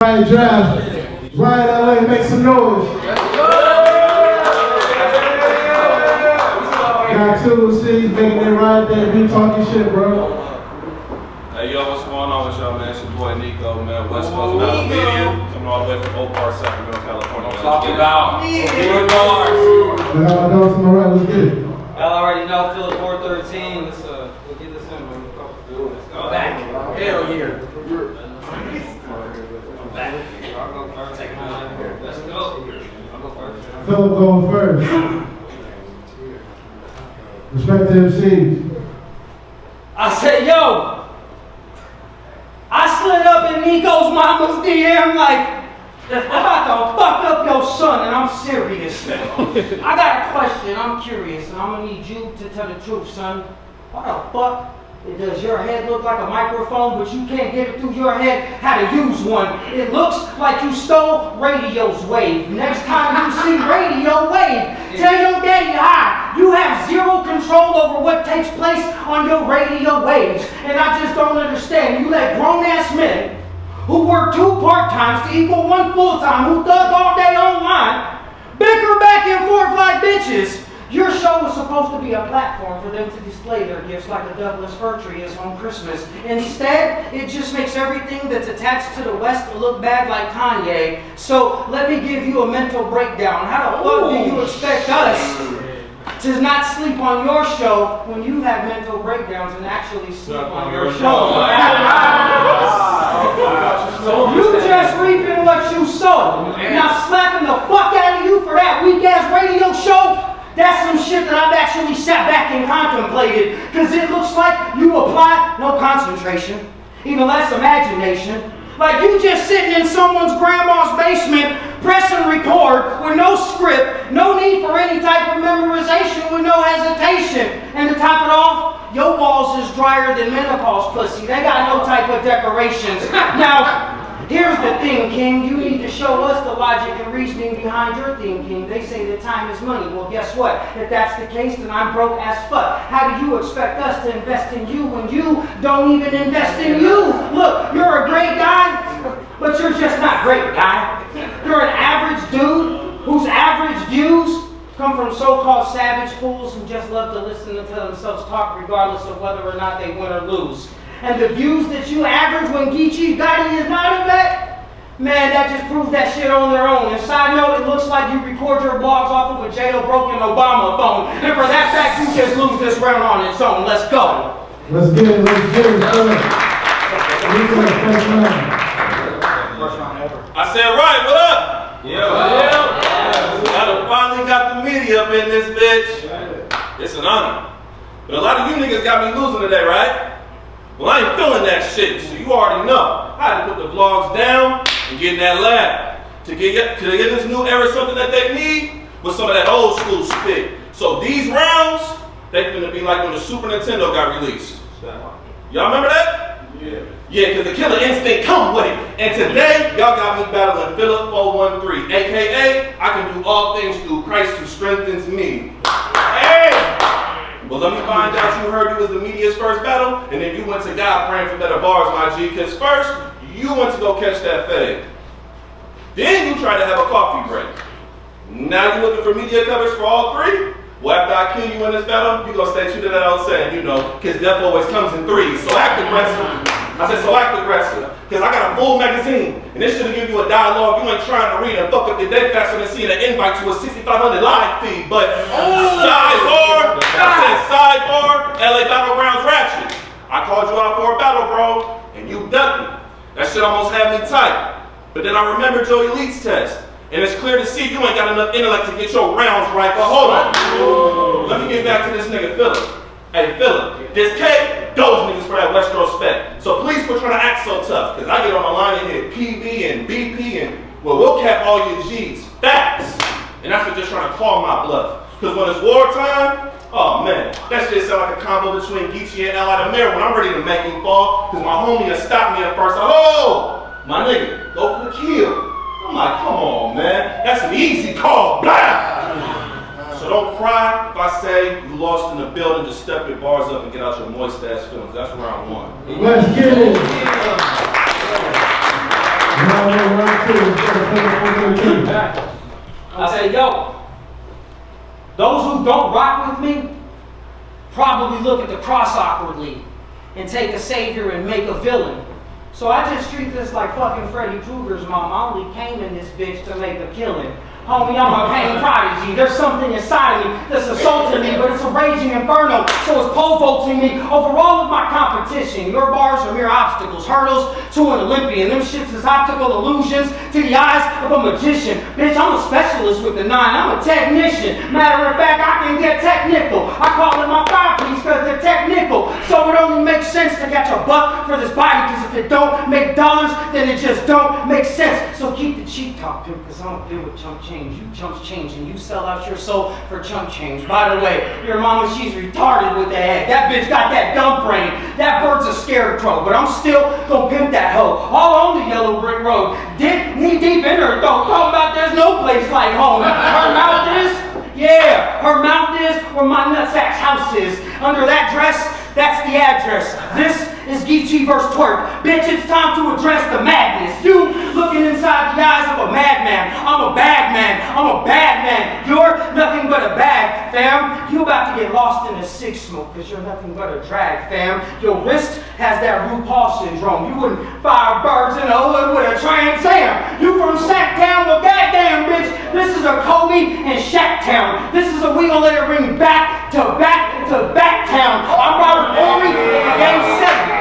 Riot draft. Riot LA, make some noise. Got two C's making it right there. Be talking shit, bro. Hey, yo, what's going on with y'all, man? It's your boy Nico, man. West Coast Metal Media. Coming all the way from Oak Park, Sacramento, California. Talking about good bars. Y'all know to my right, let's get it. Y'all already know Phillip4 13. Let's we'll get this in. Let's go back. Hell yeah. I'm back. I'll go first. Take my line here. Let's go. I'll go first. Phillip going first. Respect to MCs. I said, yo, I slid up in Nico's mama's DM like, I'm about to fuck up your son, and I'm serious. I got a question, I'm curious, and I'm gonna need you to tell the truth, son. Why the fuck does your head look like a microphone, but you can't get it through your head how to use one? It looks like you stole radio's wave. Next time you see radio wave, tell your daddy hi. You have zero control over what takes place on your radio waves. And I just don't understand. You let grown-ass men who work 2 part-times to equal 1 full-time, who thug all day online, bicker back and forth like bitches. Your show is supposed to be a platform for them to display their gifts like a Douglas fir tree is on Christmas. Instead, it just makes everything that's attached to the West look bad like Kanye. So let me give you a mental breakdown. How the fuck do you expect us to not sleep on your show when you have mental breakdowns and actually sleep on your show? You just reaping what you sow. Now slapping the fuck out of you for that weak ass radio show, that's some shit that I've actually sat back and contemplated. Cause it looks like you apply no concentration, even less imagination. Like you just sitting in someone's grandma's basement, pressing record with no script, no need for any type of memorization with no hesitation. And to top it off, your balls is drier than menopause pussy. They got no type of decorations. Now, here's the thing, King. You need to show us the logic and reasoning behind your theme, King. They say that time is money. Well, guess what? If that's the case, then I'm broke as fuck. How do you expect us to invest in you when you don't even invest in you? Look, you're a great guy, but you're just not great, guy. You're an average dude whose average views come from so-called savage fools who just love to listen to themselves talk regardless of whether or not they win or lose. And the views that you average when Geechee Gotti is not in that, man, that just proves that shit on their own. And side note, it looks like you record your blogs off of a jailbroken Obama phone. And for that fact, you just lose this round on its own. Let's go. Let's get it, let's get it. First round ever. I said, right, what up? Yeah. I done finally got the media up in this bitch. It's an honor. But a lot of you niggas got me losing today, right? Well, I ain't feeling that shit, so you already know. I had to put the vlogs down and get in that lab. To get this new era something that they need was some of that old school spit. So these rounds, they finna be like when the Super Nintendo got released. Y'all remember that? Yeah. Yeah, because the killer instinct come with it. And today, y'all got me battling Phillip4 aka I can do all things through Christ who strengthens me. Hey! Well, let me find out you heard you was the media's first battle, and then you went to God praying for better bars, my G, because first, you went to go catch that fade. Then you tried to have a coffee break. Now you looking for media coverage for all three? Well, after I kill you in this battle, you gonna stay true to that old saying, you know, because death always comes in threes. So act aggressive. I said, so act aggressive. Because I got a full magazine, and this should give you a dialogue you ain't trying to read and fuck up your day faster than seeing an invite to a 6,500 live feed. But sidebar, I said sidebar, LA Battlegrounds ratchet. I called you out for a battle, bro, and you ducked me. That shit almost had me tight. But then I remembered your elites test. And it's clear to see you ain't got enough intellect to get your rounds right, but hold on. Let me get back to this nigga, Phillip. Hey, Phillip, this cake, those niggas for that Westro spec. So please quit trying to act so tough, because I get on my line and hit PB and BP and, well, we'll cap all your G's. Facts. And that's for just trying to call my bluff. Because when it's wartime, oh man, that shit sound like a combo between Geechee and L.I. the Mayor when I'm ready to make him fall, because my homie has stopped me at first. Oh, my nigga, go for the kill. I'm like, come on, man. That's an easy call. Blah! So don't cry if I say you lost in the building. Just step your bars up and get out your moist ass feelings. That's round one. Let's get it. round two. I say, yo, those who don't rock with me probably look at the cross awkwardly and take a savior and make a villain. So I just treat this like fucking Freddy Krueger's mom. I only came in this bitch to make a killing. Homie, I'm a pain prodigy. There's something inside of me that's assaulting me, but it's a raging inferno, so it's pole vaulting me over all of my competition. Your bars are mere obstacles, hurdles to an Olympian. Them shits is optical illusions to the eyes of a magician. Bitch, I'm a specialist with the 9. I'm a technician. Matter of fact, I can get technical. I call it my five piece because they're technical. So it only makes sense to catch a buck for this body, because if it don't make dollars, then it just don't make sense. So keep the cheap talk, pimp, because I don't deal with chump change. You chumps change and you sell out your soul for chump change. By the way, your mama, she's retarded with the head. That bitch got that dumb brain. That bird's a scarecrow, but I'm still gonna pimp that hoe. All on the yellow brick road. Dip knee deep in her throat. Talking about there's no place like home. Her mouth is, yeah, her mouth is where my nutsack's house is. Under that dress, that's the address. This is Geechee versus Twerk. Bitch, it's time to address the madness. You looking inside the eyes of a madman. I'm a bad man. I'm a bad man. You're nothing but a bag, fam. You about to get lost in a six smoke because you're nothing but a drag, fam. Your wrist has that RuPaul syndrome. You wouldn't fire birds in the hood with a Trans Am. You from Sacktown? Well, goddamn, bitch. This is a Kobe and Shaq town. This is a we gonna let it ring back to back to back town. I'm Robert Horry in Game 7.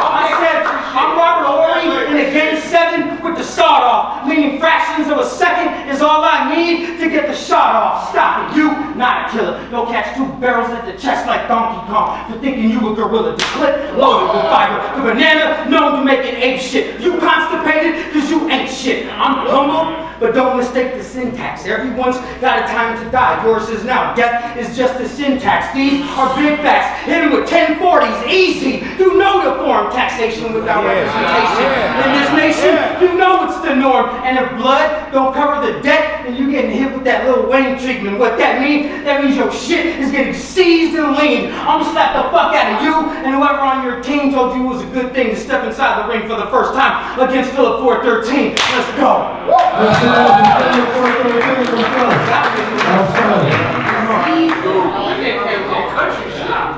I said, I'm Robert Horry in a Game 7 with the sawed off, meaning fractions of a second is all I need to get the shot off. Stop it, you, not a killer. You'll catch 2 barrels at the chest like Donkey Kong for thinking you a gorilla. The clip loaded with fiber, the banana known to make it ape shit. You constipated because you ain't shit. I'm humble, but don't mistake the syntax. Everyone's got a time to die. Yours is now. Death is just the syntax. These are big facts. Hit 'em with 1040s, easy. You know the form. Taxation without representation. In this nation, you know it's the norm. And if blood don't cover the debt, then you getting hit with that Lil Wayne treatment. What that means? That means your shit is getting seized and leaned. I'm gonna slap the fuck out of you and whoever on your team told you it was a good thing to step inside the ring for the first time against Phillip4 13. Let's go.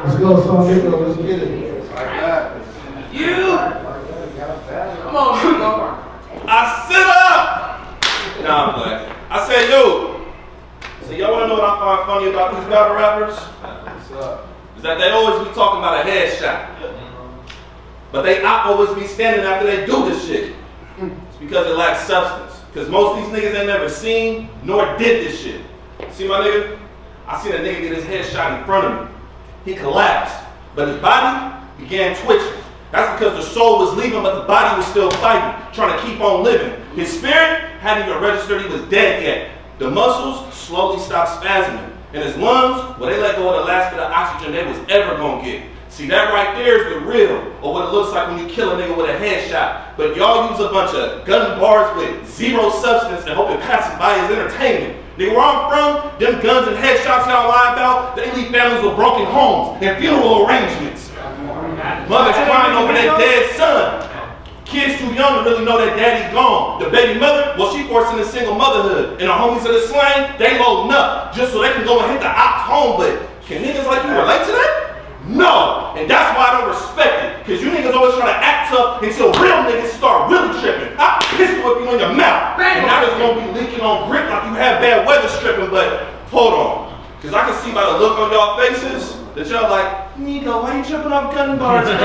Let's go, son. Nico. Let's get it. You! Come on, Nico. I sit up! Nah, I'm playing. I said, yo. So y'all wanna know what I find funny about these battle rappers? Is that they always be talking about a headshot. But they always be standing after they do this shit. It's because it lacks substance. Because most of these niggas ain't never seen nor did this shit. See my nigga? I seen a nigga get his head shot in front of me. He collapsed, but his body began twitching. That's because the soul was leaving, but the body was still fighting, trying to keep on living. His spirit hadn't even registered he was dead yet. The muscles slowly stopped spasming. And his lungs, well, they let go of the last bit of oxygen they was ever gonna get. See, that right there is the real, or what it looks like when you kill a nigga with a headshot. But y'all use a bunch of gun bars with zero substance and hope it passes by as entertainment. Nigga, where I'm from, them guns and headshots y'all lie about, they leave families with broken homes and funeral arrangements. Mothers crying over their dead son. Kids too young to really know that daddy gone. The baby mother, well, she forcing a single motherhood. And the homies of the slang, they loading up just so they can go and hit the ops home. But can niggas like you relate to that? No, and that's why I don't respect it. Because you niggas always trying to act tough until real niggas start really tripping. I pistol whip you in your mouth. And now it's going to be leaking on grip like you have bad weather stripping, but hold on. Because I can see by the look on y'all faces that y'all like, Nico, why you tripping off gun bars? Go!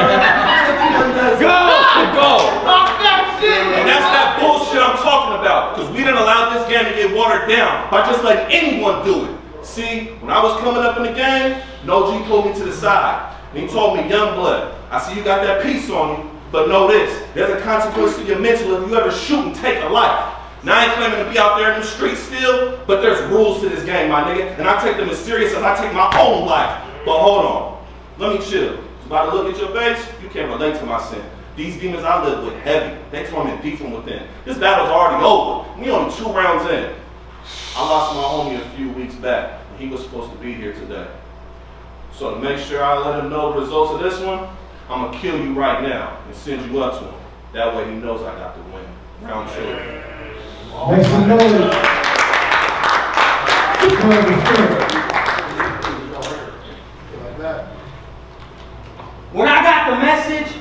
And that's that bullshit I'm talking about. Because we didn't allow this game to get watered down by just letting anyone do it. See, when I was coming up in the game, No G pulled me to the side. And he told me, young blood, I see you got that piece on you, but know this, there's a consequence to your mental if you ever shoot and take a life. Now I ain't claiming to be out there in the streets still, but there's rules to this game, my nigga, and I take them as serious as I take my own life. But hold on, let me chill. By the look at your face, you can't relate to my sin. These demons I live with heavy, they torment deep from within. This battle's already over. We only 2 rounds in. I lost my homie a few weeks back. He was supposed to be here today. So to make sure I let him know the results of this one, I'm gonna kill you right now and send you up to him. That way he knows I got the win. Round two. Make some noise. When I got the message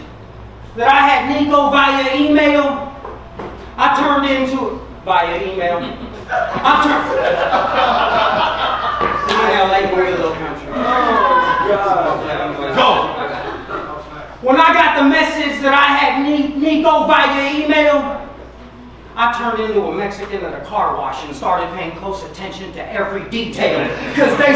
that I had Nico via email, I turned into via email. I turned. LA, we're a little country. Go! When I got the message that I had Nico via email, I turned into a Mexican at a car wash and started paying close attention to every detail. Because they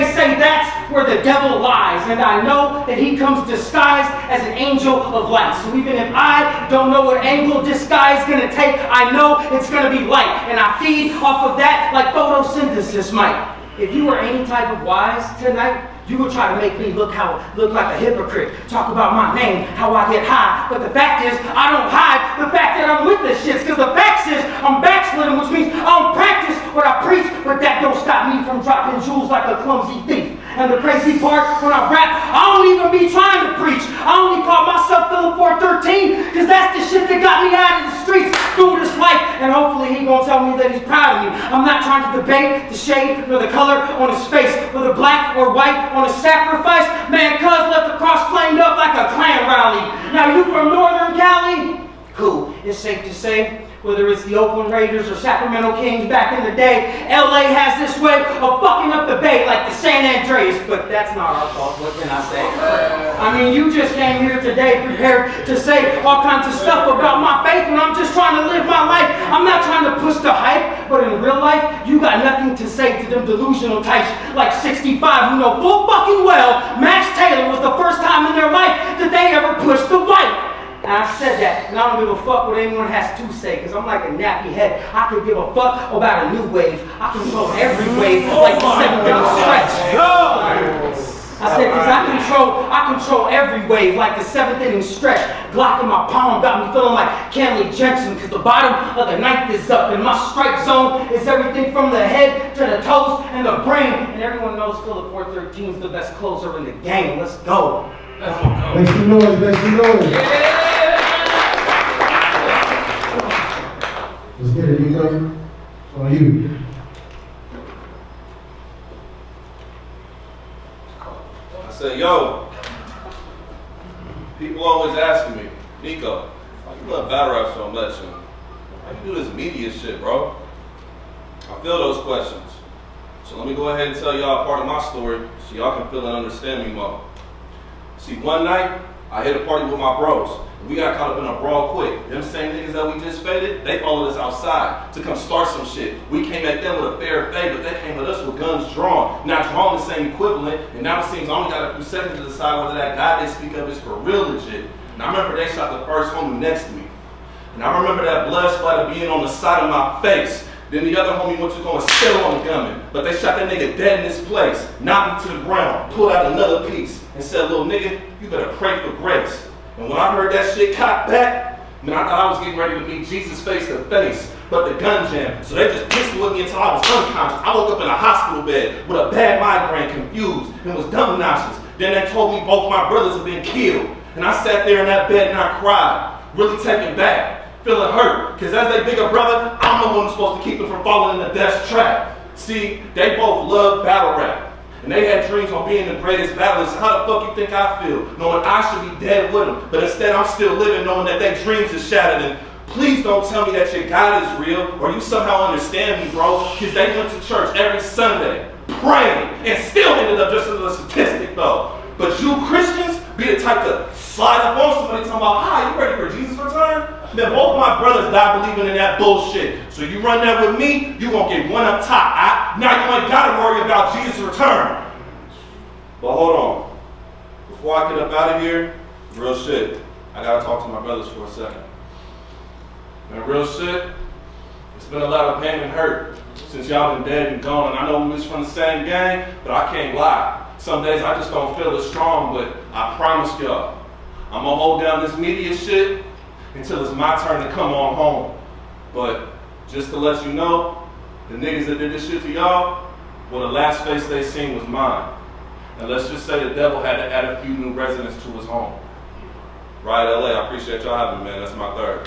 say that's where the devil lies. And I know that he comes disguised as an angel of light. So even if I don't know what angle disguise is going to take, I know it's going to be light. And I feed off of that like photosynthesis might. If you were any type of wise tonight, you would try to make me look like a hypocrite. Talk about my name, how I get high. But the fact is, I don't hide the fact that I'm with the shits. Because the fact is, I'm backsliding, which means I don't practice what I preach. But that don't stop me from dropping jewels like a clumsy thief. And the crazy part, when I rap, I don't even be trying to preach. I only call myself Phillip4 because that's the shit that got me out of the streets through this life. And hopefully he gonna tell me that he's proud of me. I'm not trying to debate the shade nor the color on his face, whether black or white on his sacrifice. Man, cuz left the cross flamed up like a Klan rally. Now you from Northern Cali? Cool. It's safe to say, whether it's the Oakland Raiders or Sacramento Kings back in the day, LA has this way of fucking up the bay like the San Andreas, but that's not our fault, what can I say? I mean, you just came here today prepared to say all kinds of stuff about my faith when I'm just trying to live my life. I'm not trying to push the hype, but in real life, you got nothing to say to them delusional types like 65 who know full fucking well Max Taylor was the first time in their life that they ever pushed the white. And I said that, and I don't give a fuck what anyone has to say, because I'm like a nappy head. I can give a fuck about a new wave. I control every wave like the 7-minute stretch. I said, because I control every wave like the 7th inning stretch. Glock in my palm got me feeling like Kenley Jensen, because the bottom of the ninth is up, and my strike zone is everything from the head to the toes and the brain. And everyone knows Phillip4 is the best closer in the game. Let's go. Make some noise, make some noise. Let's get it, Nico. It's on you. I said, yo, people always asking me, Nico, why you love battle rap so much? And why you do this media shit, bro? I feel those questions. So let me go ahead and tell y'all part of my story so y'all can feel and understand me more. See, one night, I hit a party with my bros. We got caught up in a brawl quick. Them same niggas that we just faded, they followed us outside to come start some shit. We came at them with a fair fade, but they came at us with guns drawn. Not drawing the same equivalent, and now it seems I only got a few seconds to decide whether that guy they speak of is for real legit. And I remember they shot the first homie next to me. And I remember that blood splatter being on the side of my face. Then the other homie went to go and spill on the gunman. But they shot that nigga dead in this place, knocked me to the ground, pulled out another piece, and said, little nigga, you better pray for grace. And when I heard that shit cock back, man, I thought I was getting ready to meet Jesus face to face. But the gun jammed, so they just pistol with me until I was unconscious. I woke up in a hospital bed with a bad migraine, confused, and was dumb nauseous. Then they told me both my brothers had been killed. And I sat there in that bed and I cried, really taken back, feeling hurt. Because as their bigger brother, I'm the one who's supposed to keep them from falling in the death trap. See, they both love battle rap. And they had dreams on being the greatest battlers. How the fuck you think I feel, knowing I should be dead with them? But instead I'm still living knowing that their dreams are shattered. And please don't tell me that your God is real or you somehow understand me, bro. Because they went to church every Sunday, praying, and still ended up just as a statistic, though. But you Christians be the type to slide up on somebody talking about, hi, you ready for Jesus' return? Then both my brothers died believing in that bullshit. So you run that with me, you gonna get one up top. Now you ain't gotta worry about Jesus' return. But hold on. Before I get up out of here, real shit, I gotta talk to my brothers for a second. And real shit, it's been a lot of pain and hurt since y'all been dead and gone. And I know we was from the same gang, but I can't lie. Some days I just don't feel as strong, but I promise y'all, I'm gonna hold down this media shit until it's my turn to come on home. But just to let you know, the niggas that did this shit to y'all, well, the last face they seen was mine. And let's just say the devil had to add a few new residents to his home. Riot LA, I appreciate y'all having me, man. That's my third.